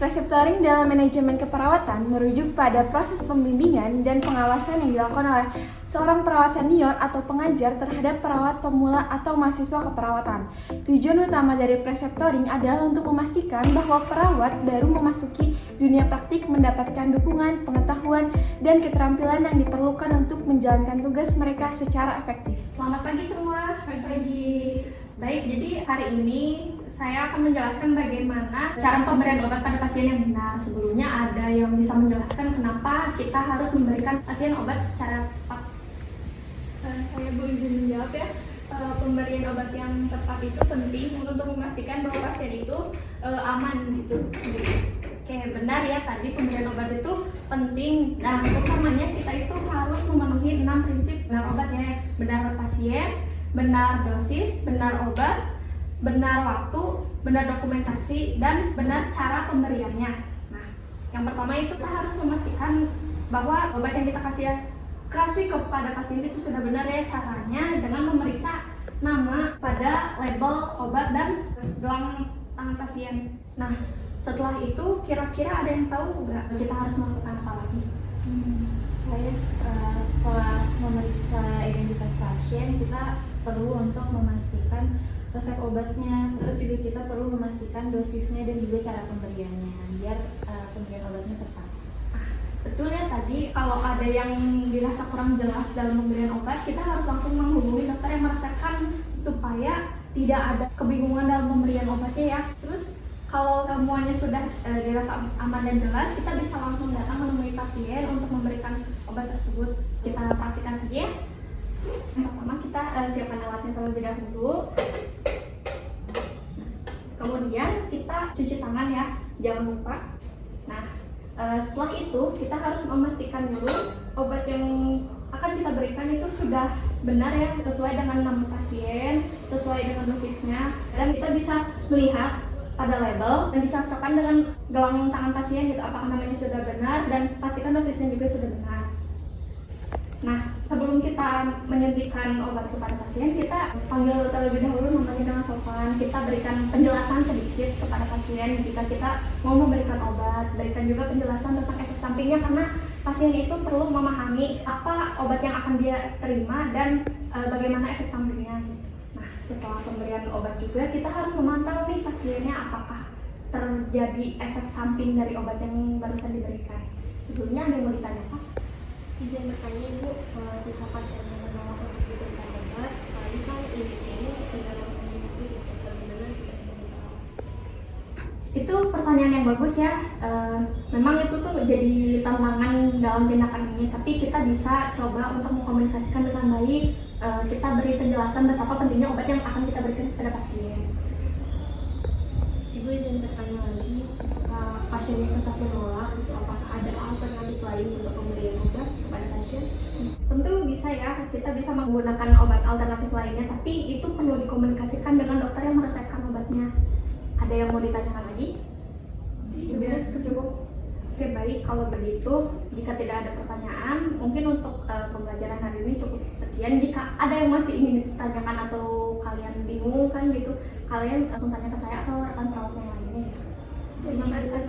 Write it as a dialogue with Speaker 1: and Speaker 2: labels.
Speaker 1: Preceptoring dalam manajemen keperawatan merujuk pada proses pembimbingan dan pengawasan yang dilakukan oleh seorang perawat senior atau pengajar terhadap perawat pemula atau mahasiswa keperawatan. Tujuan utama dari preceptoring adalah untuk memastikan bahwa perawat baru memasuki dunia praktik mendapatkan dukungan, pengetahuan, dan keterampilan yang diperlukan untuk menjalankan tugas mereka secara efektif.
Speaker 2: Selamat pagi semua. Selamat pagi. Baik, jadi hari ini saya akan menjelaskan bagaimana cara pemberian obat pada pasien yang benar. Sebelumnya ada yang bisa menjelaskan kenapa kita harus memberikan pasien obat secara tepat.
Speaker 3: Saya Bu izin menjawab ya. Pemberian obat yang tepat itu penting untuk memastikan bahwa pasien itu aman gitu.
Speaker 2: Oke, benar ya, tadi pemberian obat itu penting. Nah, utamanya kita itu harus memenuhi 6 prinsip benar obat ya. Benar pasien, benar dosis, benar obat, benar waktu, benar dokumentasi, dan benar cara pemberiannya. Nah, yang pertama itu kita harus memastikan bahwa obat yang kita kasih kepada pasien itu sudah benar ya, caranya dengan memeriksa nama pada label obat dan gelang tangan pasien. Nah, setelah itu kira-kira ada yang tahu nggak kita harus melakukan apa lagi?
Speaker 4: Saya setelah memeriksa identitas pasien, kita perlu untuk memastikan resep obatnya, terus juga kita perlu memastikan dosisnya dan juga cara pemberiannya biar pemberian obatnya tepat.
Speaker 2: Betul ya, tadi kalau ada yang dirasa kurang jelas dalam pemberian obat, kita harus langsung menghubungi dokter yang merasakan supaya tidak ada kebingungan dalam pemberian obatnya ya. Terus kalau semuanya sudah dirasa aman dan jelas, kita bisa langsung datang menemui pasien untuk memberikan obat tersebut. Kita praktikkan saja ya. Yang pertama kita siapkan alatnya terlebih dahulu. Kemudian kita cuci tangan ya, jangan lupa. Nah, setelah itu kita harus memastikan dulu obat yang akan kita berikan itu sudah benar ya, sesuai dengan nama pasien, sesuai dengan dosisnya, dan kita bisa melihat pada label dan dicocokkan dengan gelang tangan pasien gitu, apakah namanya sudah benar dan pastikan dosisnya juga sudah benar. Nah, sebelum kita menyuntikkan obat kepada pasien, kita panggil terlebih dahulu namanya dengan sopan. Kita berikan penjelasan sedikit kepada pasien jika kita mau memberikan obat. Berikan juga penjelasan tentang efek sampingnya karena pasien itu perlu memahami apa obat yang akan dia terima dan bagaimana efek sampingnya. Nah, setelah pemberian obat juga kita harus memantau nih pasiennya apakah terjadi efek samping dari obat yang barusan diberikan. Sebelumnya ada yang mau ditanyakan?
Speaker 5: Izin bertanya Ibu, jika pasiennya menolak untuk diberikan obat, apalagi kan ini sudah dalam kondisi sakit, bagaimana kita sebagai perawat?
Speaker 2: Itu pertanyaan yang bagus ya. Memang itu tuh jadi tantangan dalam tindakan ini, tapi kita bisa coba untuk mengkomunikasikan dengan baik. Kita beri penjelasan betapa pentingnya obat yang akan kita berikan kepada pasien.
Speaker 5: Ibu izin bertanya lagi, pasiennya tetap menolak, apakah ada alternatif lain untuk pemberian obat kepada pasien?
Speaker 2: Tentu bisa ya, kita bisa menggunakan obat alternatif lainnya, tapi itu perlu dikomunikasikan dengan dokter yang meresepkan obatnya. Ada yang mau ditanyakan lagi?
Speaker 5: Cukup.
Speaker 2: Oke, baik, kalau begitu jika tidak ada pertanyaan, mungkin untuk pembelajaran hari ini cukup sekian. Jika ada yang masih ingin ditanyakan atau kalian bingung kan gitu, kalian langsung tanya ke saya atau rekan perawat yang lainnya ya.
Speaker 5: Terima kasih.